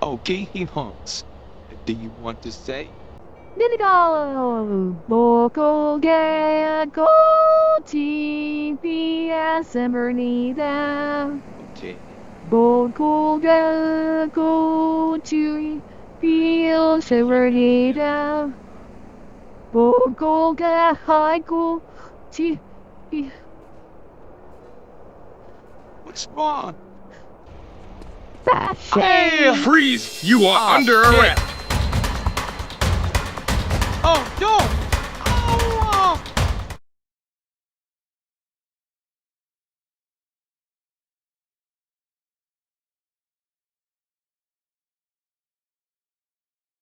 Okay, Honx. Do you want to say? Ninigal Boko Gaya Go TPS Bernida Okay. Boko Gaya Go TPS Bernida Boko Gaya Haiku T. What's wrong? Fashion. Freeze! You are Ah, under shit. arrest. Oh, no!